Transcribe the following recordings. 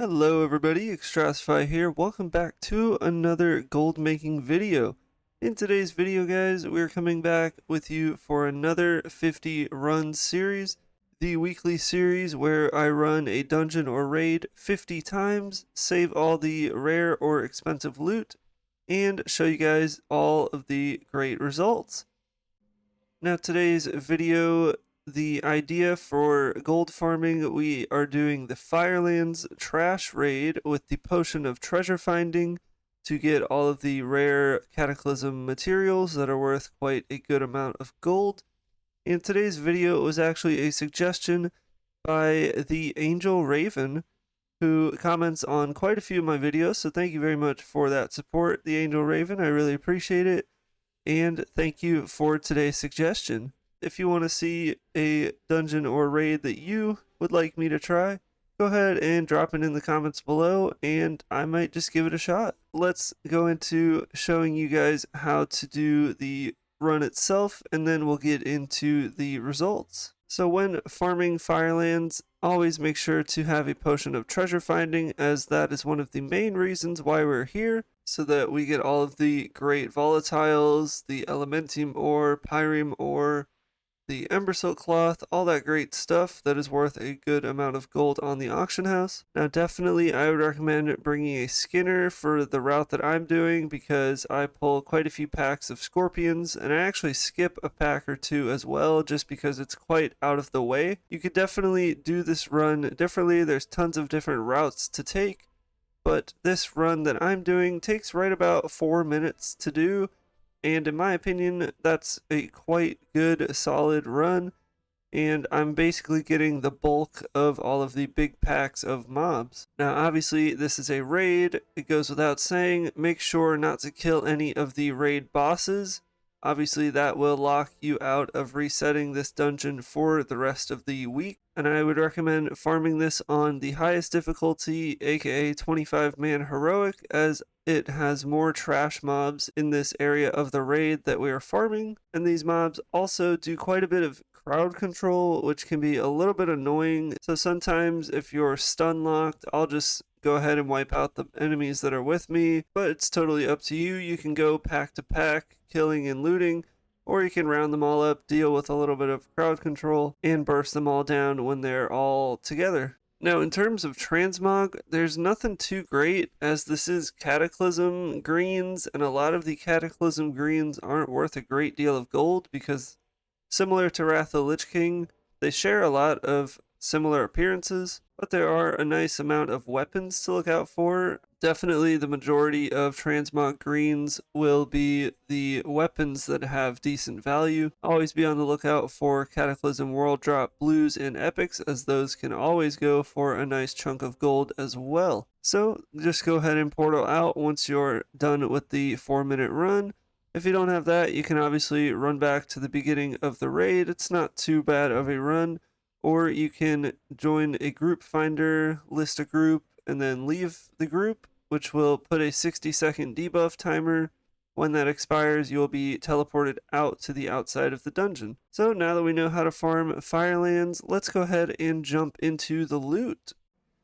Hello everybody, Extrasify here. Welcome back to another gold making video. In today's video guys, we're coming back with you for another 50 run series. The weekly series where I run a dungeon or raid 50 times, save all the rare or expensive loot, and show you guys all of the great results. Now today's video, the idea for gold farming, we are doing the Firelands trash raid with the potion of treasure finding to get all of the rare cataclysm materials that are worth quite a good amount of gold. In today's video, it was actually a suggestion by the Angel Raven, who comments on quite a few of my videos, so thank you very much for that support, the Angel Raven. I really appreciate it. And thank you for today's suggestion. If you want to see a dungeon or raid that you would like me to try, go ahead and drop it in the comments below and I might just give it a shot. Let's go into showing you guys how to do the run itself and then we'll get into the results. So when farming Firelands, always make sure to have a potion of treasure finding, as that is one of the main reasons why we're here, so that we get all of the great volatiles, the elementium ore, pyreme ore, the embersilk cloth, all that great stuff that is worth a good amount of gold on the auction house. Now definitely I would recommend bringing a skinner for the route that I'm doing, because I pull quite a few packs of scorpions and I actually skip a pack or two as well just because it's quite out of the way. You could definitely do this run differently. There's tons of different routes to take, but this run that I'm doing takes right about 4 minutes to do, and in my opinion that's a quite good solid run, and I'm basically getting the bulk of all of the big packs of mobs. Now obviously this is a raid, it goes without saying, make sure not to kill any of the raid bosses. Obviously that will lock you out of resetting this dungeon for the rest of the week, and I would recommend farming this on the highest difficulty, aka 25-man heroic, as it has more trash mobs in this area of the raid that we are farming, and these mobs also do quite a bit of crowd control, which can be a little bit annoying. So sometimes if you're stun locked, I'll just go ahead and wipe out the enemies that are with me, but it's totally up to you. You can go pack to pack, killing and looting, or you can round them all up, deal with a little bit of crowd control, and burst them all down when they're all together. Now, in terms of transmog, there's nothing too great, as this is cataclysm greens, and a lot of the cataclysm greens aren't worth a great deal of gold because, similar to Wrath of the Lich King, they share a lot of similar appearances, but there are a nice amount of weapons to look out for. Definitely the majority of transmog greens will be the weapons that have decent value. Always be on the lookout for Cataclysm World Drop blues and epics, as those can always go for a nice chunk of gold as well. So just go ahead and portal out once you're done with the 4-minute run. If you don't have that, you can obviously run back to the beginning of the raid. It's not too bad of a run. Or you can join a group finder, list a group, and then leave the group, which will put a 60-second debuff timer. When that expires, you will be teleported out to the outside of the dungeon. So now that we know how to farm Firelands, let's go ahead and jump into the loot.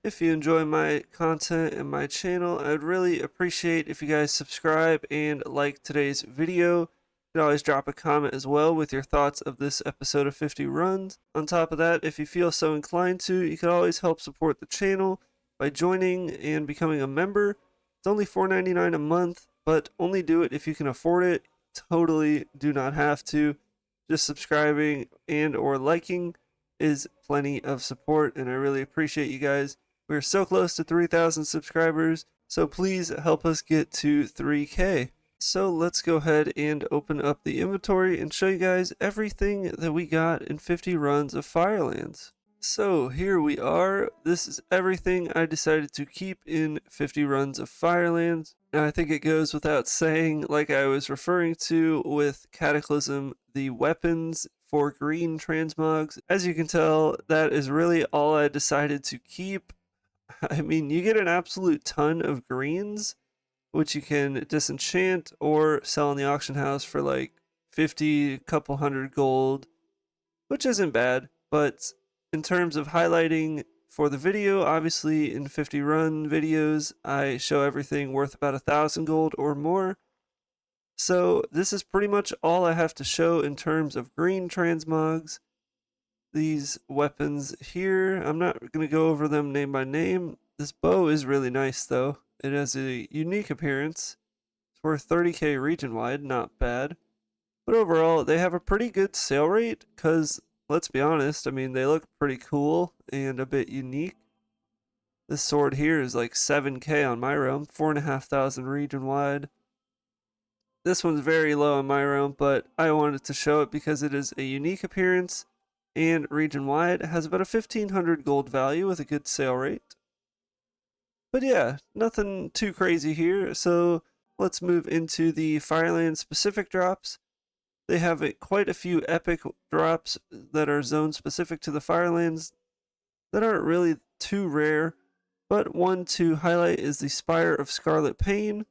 If you enjoy my content and my channel, I'd really appreciate if you guys subscribe and like today's video. You can always drop a comment as well with your thoughts of this episode of 50 runs. On top of that, if you feel so inclined to, you can always help support the channel by joining and becoming a member. It's only $4.99 a month, but only do it if you can afford it. Totally do not have to. Just subscribing and or liking is plenty of support, and I really appreciate you guys. We're so close to 3,000 subscribers, so please help us get to 3K. So let's go ahead and open up the inventory and show you guys everything that we got in 50 runs of Firelands. So here we are. This is everything I decided to keep in 50 runs of Firelands. Now I think it goes without saying, like I was referring to with Cataclysm, the weapons for green transmogs. As you can tell, that is really all I decided to keep. I mean, you get an absolute ton of greens, which you can disenchant or sell in the auction house for like 50, couple hundred gold, which isn't bad. But in terms of highlighting for the video. Obviously, in 50 run videos, I show everything worth about 1,000 gold or more. So this is pretty much all I have to show in terms of green transmogs. These weapons here, I'm not going to go over them name by name. This bow is really nice though. It has a unique appearance. It's worth 30k region wide, not bad. But overall, they have a pretty good sale rate because, let's be honest, I mean, they look pretty cool and a bit unique. This sword here is like 7k on my realm, 4,500 region wide. This one's very low on my realm, but I wanted to show it because it is a unique appearance and region wide. It has about a 1,500 gold value with a good sale rate. But yeah, nothing too crazy here, so let's move into the Firelands specific drops. They have quite a few epic drops that are zone specific to the Firelands that aren't really too rare, but one to highlight is the Spire of Scarlet Pain.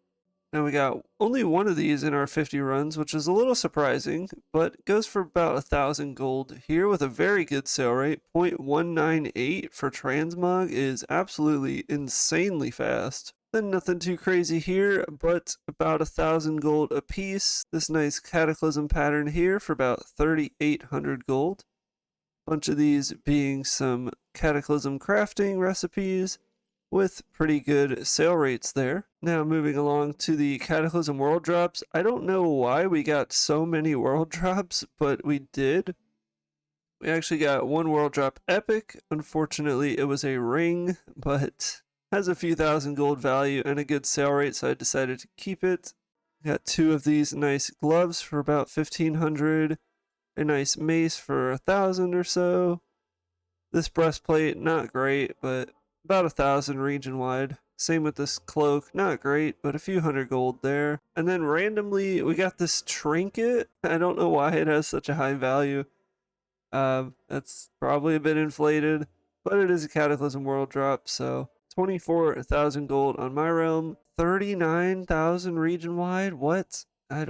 Now we got only one of these in our 50 runs, which is a little surprising, but goes for about 1,000 gold here with a very good sale rate. 0.198 for Transmog is absolutely insanely fast. Then nothing too crazy here, but about 1,000 gold a piece. This nice Cataclysm pattern here for about 3,800 gold. Bunch of these being some Cataclysm crafting recipes with pretty good sale rates there. Now moving along to the Cataclysm world drops. I don't know why we got so many world drops, but we did. We actually got one world drop epic. Unfortunately, it was a ring, but has a few thousand gold value and a good sale rate, so I decided to keep it. Got two of these nice gloves for about 1,500. A nice mace for 1,000 or so. This breastplate, not great, but about 1,000 region wide. Same with this cloak, not great, but a few hundred gold there. And then randomly, we got this trinket. I don't know why it has such a high value. That's probably a bit inflated, but it is a Cataclysm world drop, so 24,000 gold on my realm, 39,000 region wide. What? I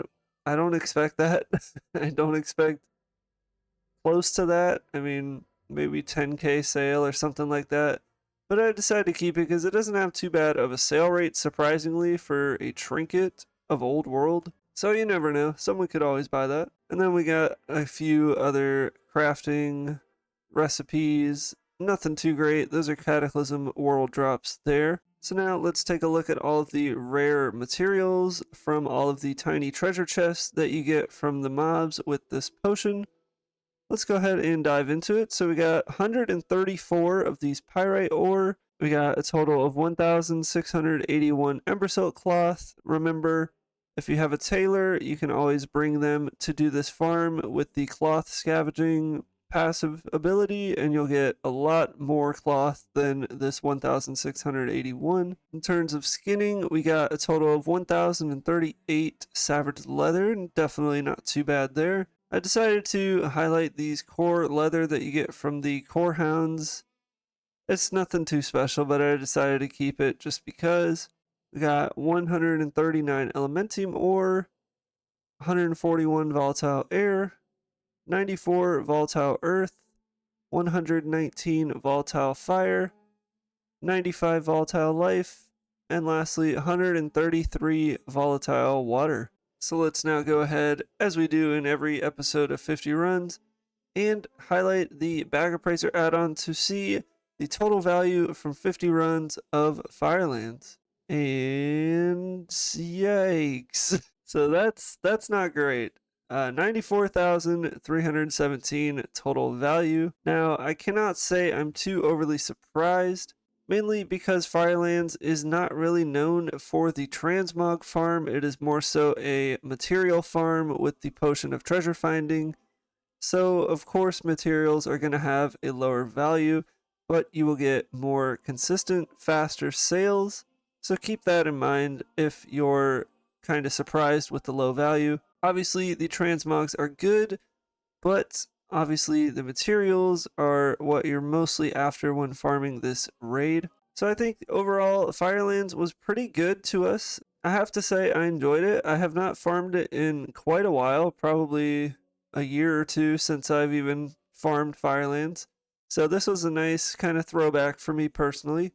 don't expect that. I don't expect close to that. I mean, maybe 10k sale or something like that. But I decided to keep it because it doesn't have too bad of a sale rate, surprisingly, for a trinket of old world. So you never know. Someone could always buy that. And then we got a few other crafting recipes. Nothing too great. Those are Cataclysm world drops there. So now let's take a look at all of the rare materials from all of the tiny treasure chests that you get from the mobs with this potion. Let's go ahead and dive into it. So we got 134 of these pyrite ore. We got a total of 1,681 ember silk cloth. Remember, if you have a tailor, you can always bring them to do this farm with the cloth scavenging passive ability, and you'll get a lot more cloth than this 1,681. In terms of skinning, we got a total of 1,038 savage leather, definitely not too bad there. I decided to highlight these core leather that you get from the core hounds. It's nothing too special, but I decided to keep it just because. We got 139 elementium ore, 141 volatile air, 94 volatile earth, 119 volatile fire, 95 volatile life, and lastly 133 volatile water. So let's now go ahead, as we do in every episode of 50 runs, and highlight the Bag Appraiser add-on to see the total value from 50 runs of Firelands. And yikes. So that's not great. 94,317 total value. Now, I cannot say I'm too overly surprised, mainly because Firelands is not really known for the transmog farm. It is more so a material farm with the potion of treasure finding. So, of course, materials are going to have a lower value, but you will get more consistent, faster sales. So keep that in mind if you're kind of surprised with the low value. Obviously, the transmogs are good, but obviously the materials are what you're mostly after when farming this raid. So I think overall, Firelands was pretty good to us. I have to say I enjoyed it. I have not farmed it in quite a while, probably a year or two since I've even farmed Firelands. So this was a nice kind of throwback for me personally.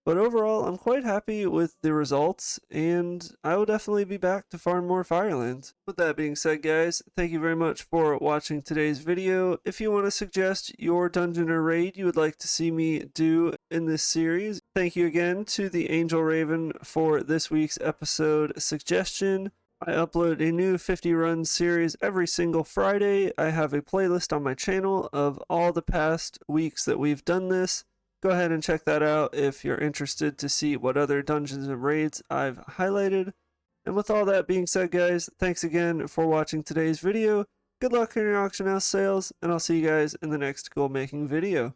But overall, I'm quite happy with the results, and I will definitely be back to farm more Firelands. With that being said, guys, thank you very much for watching today's video. If you want to suggest your dungeon or raid you would like to see me do in this series, thank you again to the Angel Raven for this week's episode suggestion. I upload a new 50 run series every single Friday. I have a playlist on my channel of all the past weeks that we've done this. Go ahead and check that out if you're interested to see what other dungeons and raids I've highlighted. And with all that being said, guys, thanks again for watching today's video. Good luck in your auction house sales, and I'll see you guys in the next gold making video.